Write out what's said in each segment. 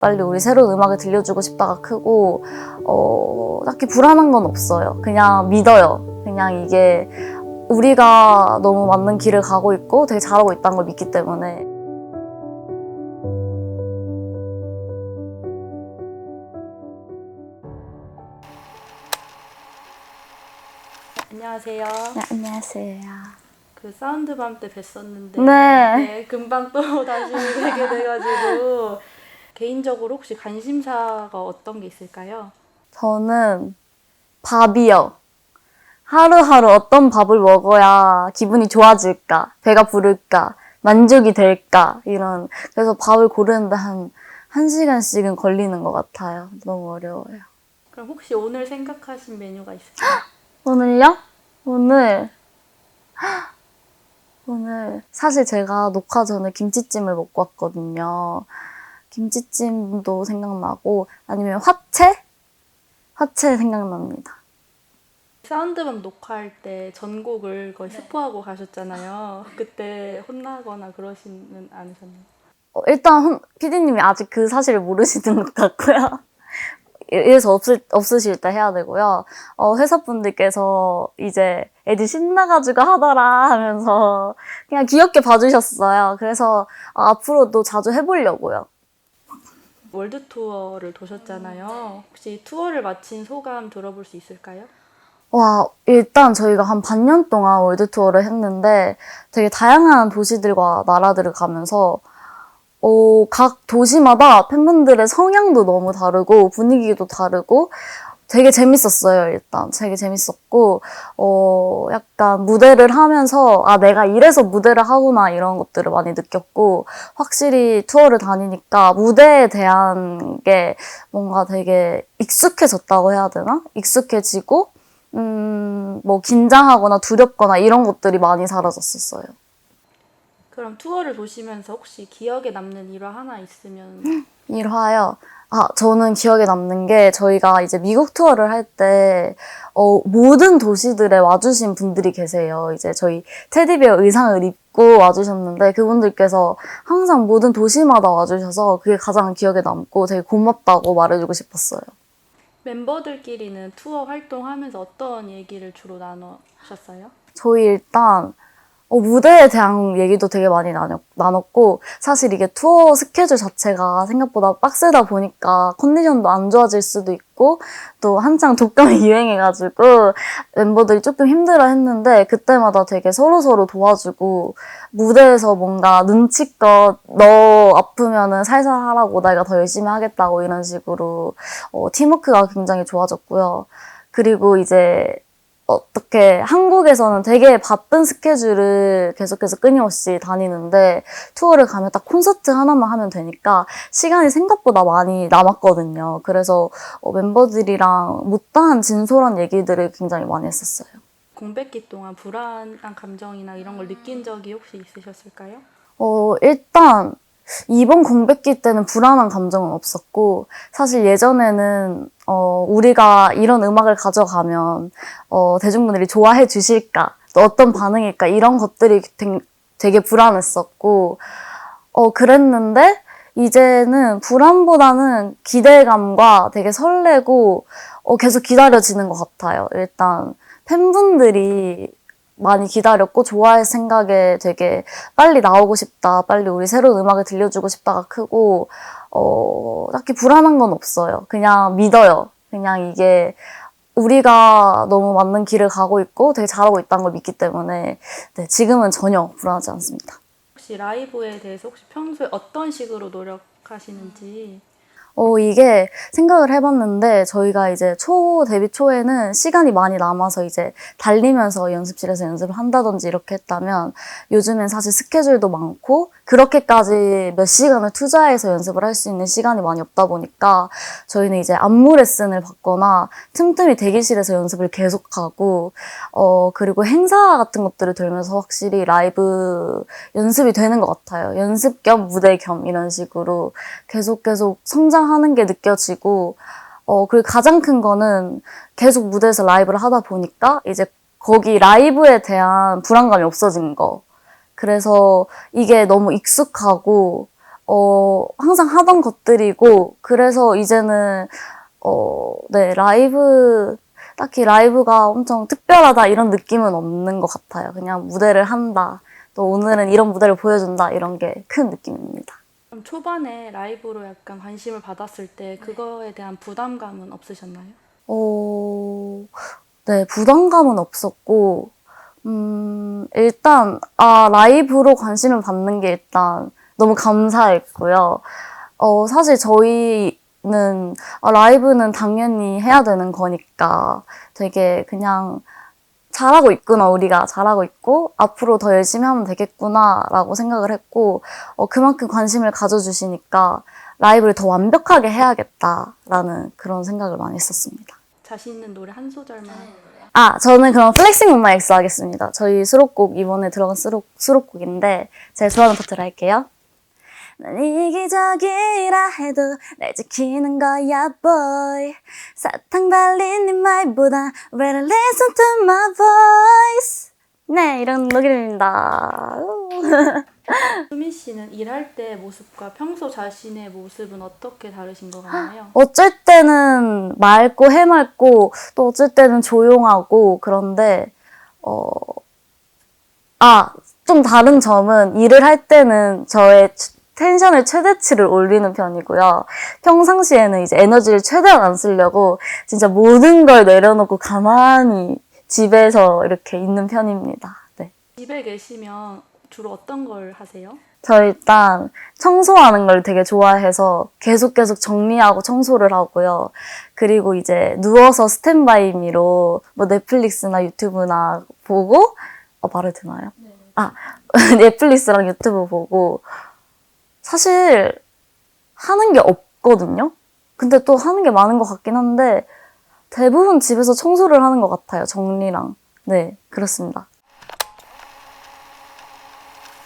빨리 우리 새로운 음악을 들려주고 싶다가 크고 딱히 불안한 건 없어요. 그냥 믿어요. 그냥 이게 우리가 너무 맞는 길을 가고 있고 되게 잘하고 있다는 걸 믿기 때문에. 안녕하세요. 네, 안녕하세요. 그 사운드밤 때 뵀었는데 네. 금방 또 다시 뵈게 돼가지고 개인적으로 혹시 관심사가 어떤 게 있을까요? 저는 밥이요. 하루하루 어떤 밥을 먹어야 기분이 좋아질까, 배가 부를까, 만족이 될까, 이런. 그래서 밥을 고르는데 한 1시간씩은 걸리는 것 같아요. 너무 어려워요. 그럼 혹시 오늘 생각하신 메뉴가 있을까요? 오늘요? 오늘 사실 제가 녹화 전에 김치찜을 먹고 왔거든요. 김치찜도 생각나고 아니면 화채? 화채 생각납니다. 사운드밤 녹화할 때 전곡을 거의 스포하고 가셨잖아요. 그때 혼나거나 그러시는 않으셨나요? 일단 PD님이 아직 그 사실을 모르시는 것 같고요. 이래서 없으실 때 해야 되고요. 회사분들께서 이제 애들 신나가지고 하더라 하면서 그냥 귀엽게 봐주셨어요. 그래서 앞으로도 자주 해보려고요. 월드 투어를 도셨잖아요. 혹시 투어를 마친 소감 들어볼 수 있을까요? 와, 일단 저희가 한 반년 동안 월드 투어를 했는데 되게 다양한 도시들과 나라들을 가면서 각 도시마다 팬분들의 성향도 너무 다르고 분위기도 다르고 되게 재밌었어요. 일단 되게 재밌었고 약간 무대를 하면서 내가 이래서 무대를 하구나 이런 것들을 많이 느꼈고 확실히 투어를 다니니까 무대에 대한 게 뭔가 되게 익숙해졌다고 해야 되나? 익숙해지고 뭐 긴장하거나 두렵거나 이런 것들이 많이 사라졌었어요. 그럼 투어를 도시면서 혹시 기억에 남는 일화 하나 있으면 일화요. 저는 기억에 남는 게 저희가 이제 미국 투어를 할 때 모든 도시들에 와주신 분들이 계세요. 이제 저희 테디베어 의상을 입고 와주셨는데 그분들께서 항상 모든 도시마다 와주셔서 그게 가장 기억에 남고 되게 고맙다고 말해주고 싶었어요. 멤버들끼리는 투어 활동하면서 어떤 얘기를 주로 나누셨어요? 저희 일단 무대에 대한 얘기도 되게 많이 나눴고 사실 이게 투어 스케줄 자체가 생각보다 빡세다 보니까 컨디션도 안 좋아질 수도 있고 또 한창 독감이 유행해가지고 멤버들이 조금 힘들어 했는데 그때마다 되게 서로서로 도와주고 무대에서 뭔가 눈치껏 너 아프면은 살살 하라고 내가 더 열심히 하겠다고 이런 식으로 팀워크가 굉장히 좋아졌고요. 그리고 이제 어떻게 한국에서는 되게 바쁜 스케줄을 계속해서 끊임없이 다니는데 투어를 가면 딱 콘서트 하나만 하면 되니까 시간이 생각보다 많이 남았거든요. 그래서 멤버들이랑 못다한 진솔한 얘기들을 굉장히 많이 했었어요. 공백기 동안 불안한 감정이나 이런 걸 느낀 적이 혹시 있으셨을까요? 일단 이번 공백기 때는 불안한 감정은 없었고 사실 예전에는 우리가 이런 음악을 가져가면 대중분들이 좋아해 주실까 또 어떤 반응일까 이런 것들이 되게 불안했었고 그랬는데 이제는 불안보다는 기대감과 되게 설레고 계속 기다려지는 것 같아요. 일단 팬분들이 많이 기다렸고 좋아할 생각에 되게 빨리 나오고 싶다, 빨리 우리 새로운 음악을 들려주고 싶다가 크고 딱히 불안한 건 없어요. 그냥 믿어요. 그냥 이게 우리가 너무 맞는 길을 가고 있고 되게 잘하고 있다는 걸 믿기 때문에 네, 지금은 전혀 불안하지 않습니다. 혹시 라이브에 대해서 혹시 평소에 어떤 식으로 노력하시는지 이게 생각을 해봤는데 저희가 이제 데뷔 초에는 시간이 많이 남아서 이제 달리면서 연습실에서 연습을 한다든지 이렇게 했다면 요즘엔 사실 스케줄도 많고 그렇게까지 몇 시간을 투자해서 연습을 할 수 있는 시간이 많이 없다 보니까 저희는 이제 안무 레슨을 받거나 틈틈이 대기실에서 연습을 계속하고 그리고 행사 같은 것들을 들면서 확실히 라이브 연습이 되는 것 같아요. 연습 겸 무대 겸 이런 식으로 계속 성장하는 게 느껴지고 그리고 가장 큰 거는 계속 무대에서 라이브를 하다 보니까 이제 거기 라이브에 대한 불안감이 없어진 거. 그래서 이게 너무 익숙하고 항상 하던 것들이고, 그래서 이제는, 네, 딱히 라이브가 엄청 특별하다 이런 느낌은 없는 것 같아요. 그냥 무대를 한다. 또 오늘은 이런 무대를 보여준다. 이런 게 큰 느낌입니다. 그럼 초반에 라이브로 약간 관심을 받았을 때 그거에 대한 부담감은 없으셨나요? 네, 부담감은 없었고, 일단, 라이브로 관심을 받는 게 일단 너무 감사했고요. 사실 저희는, 라이브는 당연히 해야 되는 거니까 되게 그냥 잘하고 있구나, 우리가 잘하고 있고, 앞으로 더 열심히 하면 되겠구나, 라고 생각을 했고, 그만큼 관심을 가져주시니까 라이브를 더 완벽하게 해야겠다라는 그런 생각을 많이 했었습니다. 자신 있는 노래 한 소절만. 저는 그럼 플렉싱 온마이 엑스 하겠습니다. 저희 수록곡, 이번에 들어간 수록곡인데, 제가 좋아하는 파트를 할게요. 난 이기적이라 해도 날 지키는 거야, boy. 사탕 발린 네 말보다 better listen to my voice. 네, 이런 노래입니다. 수민 씨는 일할 때 모습과 평소 자신의 모습은 어떻게 다르신 것 같나요? 어쩔 때는 맑고 해맑고, 또 어쩔 때는 조용하고, 그런데, 좀 다른 점은 일을 할 때는 저의 텐션을 최대치를 올리는 편이고요. 평상시에는 이제 에너지를 최대한 안 쓰려고 진짜 모든 걸 내려놓고 가만히 집에서 이렇게 있는 편입니다. 네. 집에 계시면 주로 어떤 걸 하세요? 저 일단 청소하는 걸 되게 좋아해서 계속 정리하고 청소를 하고요. 그리고 이제 누워서 스탠바이미로 뭐 넷플릭스나 유튜브나 보고, 말을 되나요? 네. 넷플릭스랑 유튜브 보고, 사실 하는 게 없거든요? 근데 또 하는 게 많은 것 같긴 한데, 대부분 집에서 청소를 하는 것 같아요, 정리랑. 네, 그렇습니다.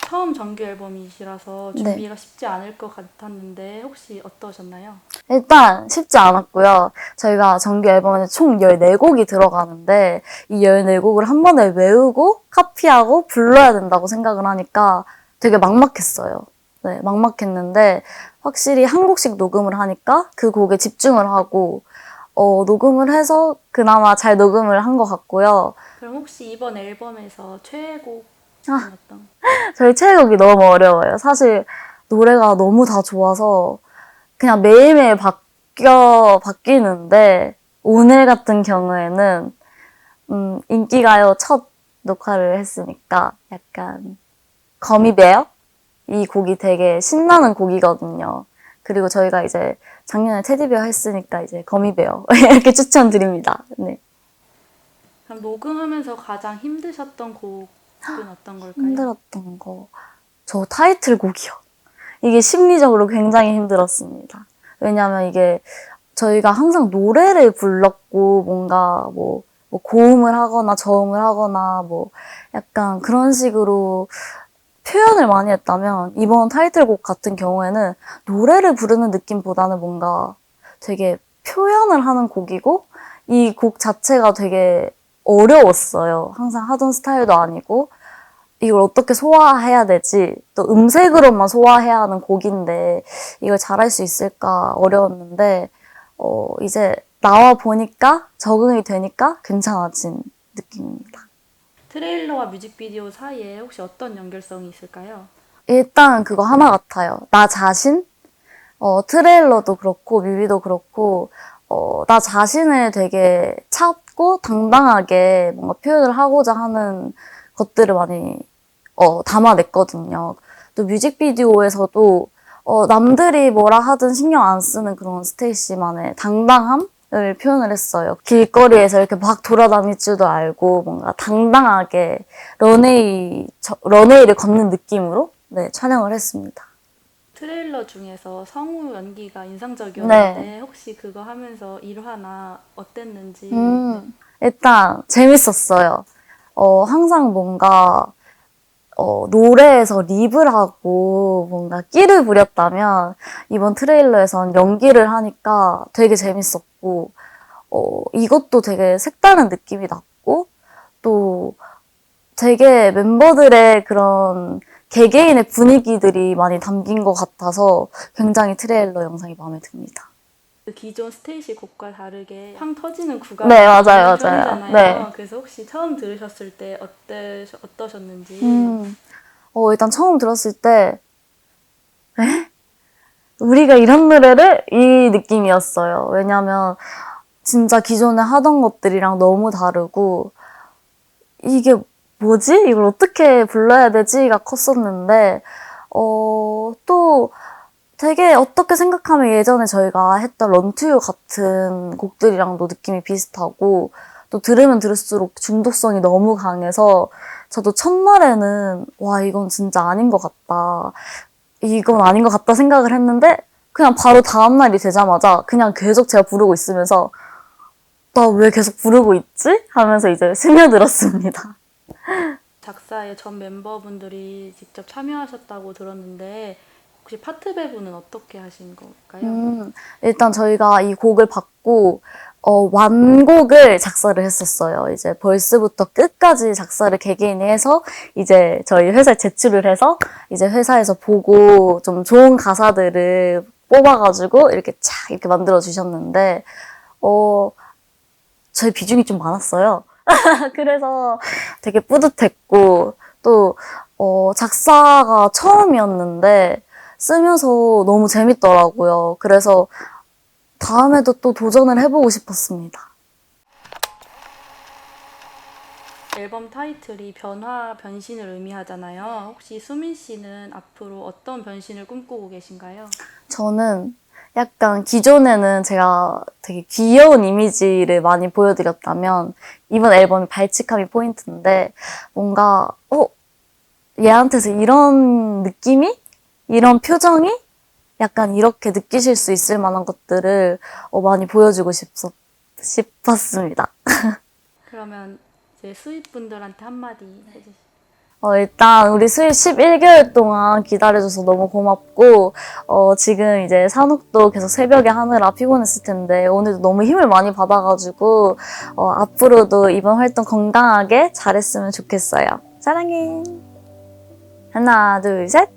처음 정규 앨범이시라서 네. 준비가 쉽지 않을 것 같았는데 혹시 어떠셨나요? 일단 쉽지 않았고요. 저희가 정규 앨범에 총 14곡이 들어가는데 이 14곡을 한 번에 외우고 카피하고 불러야 된다고 생각을 하니까 되게 막막했어요. 네, 막막했는데 확실히 한 곡씩 녹음을 하니까 그 곡에 집중을 하고 녹음을 해서 그나마 잘 녹음을 한 것 같고요. 그럼 혹시 이번 앨범에서 최애곡은 아. 어떤? 저희 최애곡이 너무 어려워요. 사실 노래가 너무 다 좋아서 그냥 매일매일 바뀌는데 오늘 같은 경우에는 인기가요 첫 녹화를 했으니까 약간 거미베어? 이 곡이 되게 신나는 곡이거든요. 그리고 저희가 이제 작년에 테디베어 했으니까 이제 거미베어 이렇게 추천드립니다. 네. 그럼 녹음하면서 가장 힘드셨던 곡은 어떤 걸까요? 힘들었던 거. 저 타이틀곡이요. 이게 심리적으로 굉장히 힘들었습니다. 왜냐하면 이게 저희가 항상 노래를 불렀고 뭔가 뭐 고음을 하거나 저음을 하거나 뭐 약간 그런 식으로 표현을 많이 했다면 이번 타이틀곡 같은 경우에는 노래를 부르는 느낌보다는 뭔가 되게 표현을 하는 곡이고 이 곡 자체가 되게 어려웠어요. 항상 하던 스타일도 아니고 이걸 어떻게 소화해야 되지? 또 음색으로만 소화해야 하는 곡인데 이걸 잘할 수 있을까 어려웠는데 이제 나와 보니까 적응이 되니까 괜찮아진 느낌입니다. 트레일러와 뮤직비디오 사이에 혹시 어떤 연결성이 있을까요? 일단 그거 하나 같아요. 나 자신? 트레일러도 그렇고 뮤비도 그렇고 나 자신을 되게 찾고 당당하게 뭔가 표현을 하고자 하는 것들을 많이 담아냈거든요. 또 뮤직비디오에서도 남들이 뭐라 하든 신경 안 쓰는 그런 스테이시만의 당당함을 표현을 했어요. 길거리에서 이렇게 막 돌아다닐 줄도 알고 뭔가 당당하게 런웨이를 걷는 느낌으로 네, 촬영을 했습니다. 트레일러 중에서 성우 연기가 인상적이었는데 혹시 그거 하면서 일화나 어땠는지. 일단 재밌었어요. 항상 뭔가 노래에서 립을 하고 뭔가 끼를 부렸다면 이번 트레일러에선 연기를 하니까 되게 재밌었고 이것도 되게 색다른 느낌이 났고 또 되게 멤버들의 그런 개개인의 분위기들이 많이 담긴 것 같아서 굉장히 트레일러 영상이 마음에 듭니다. 그 기존 스테이시 곡과 다르게 팡 터지는 구간이 네, 맞아요, 있는 맞아요. 편이잖아요. 네. 그래서 혹시 처음 들으셨을 때 어떠셨는지. 일단 처음 들었을 때, 에? 우리가 이런 노래를? 이 느낌이었어요. 왜냐면, 진짜 기존에 하던 것들이랑 너무 다르고, 이게 뭐지? 이걸 어떻게 불러야 되지?가 컸었는데, 또 되게 어떻게 생각하면 예전에 저희가 했던 런투유 같은 곡들이랑도 느낌이 비슷하고, 또 들으면 들을수록 중독성이 너무 강해서, 저도 첫날에는, 와, 이건 진짜 아닌 것 같다. 이건 아닌 것 같다 생각을 했는데, 그냥 바로 다음날이 되자마자 그냥 계속 제가 부르고 있으면서, 나 왜 계속 부르고 있지? 하면서 이제 스며들었습니다. 작사에 전 멤버분들이 직접 참여하셨다고 들었는데 혹시 파트 배분은 어떻게 하신 걸까요? 일단 저희가 이 곡을 받고, 완곡을 작사를 했었어요. 이제 벌스부터 끝까지 작사를 개개인이 해서, 이제 저희 회사에 제출을 해서, 이제 회사에서 보고 좀 좋은 가사들을 뽑아가지고 이렇게 착 이렇게 만들어 주셨는데, 저희 비중이 좀 많았어요. 그래서 되게 뿌듯했고, 또, 작사가 처음이었는데, 쓰면서 너무 재밌더라고요. 그래서 다음에도 또 도전을 해보고 싶었습니다. 앨범 타이틀이 변화, 변신을 의미하잖아요. 혹시 수민 씨는 앞으로 어떤 변신을 꿈꾸고 계신가요? 저는 약간 기존에는 제가 되게 귀여운 이미지를 많이 보여드렸다면, 이번 앨범이 발칙함이 포인트인데, 뭔가, 얘한테서 이런 느낌이? 이런 표정이? 약간 이렇게 느끼실 수 있을 만한 것들을 많이 보여주고 싶었습니다. 그러면 이제 수입분들한테 한마디 해주세요. 일단 우리 수입 11개월 동안 기다려줘서 너무 고맙고, 지금 이제 산옥도 계속 새벽에 하느라 피곤했을 텐데, 오늘도 너무 힘을 많이 받아가지고, 앞으로도 이번 활동 건강하게 잘했으면 좋겠어요. 사랑해. 하나, 둘, 셋.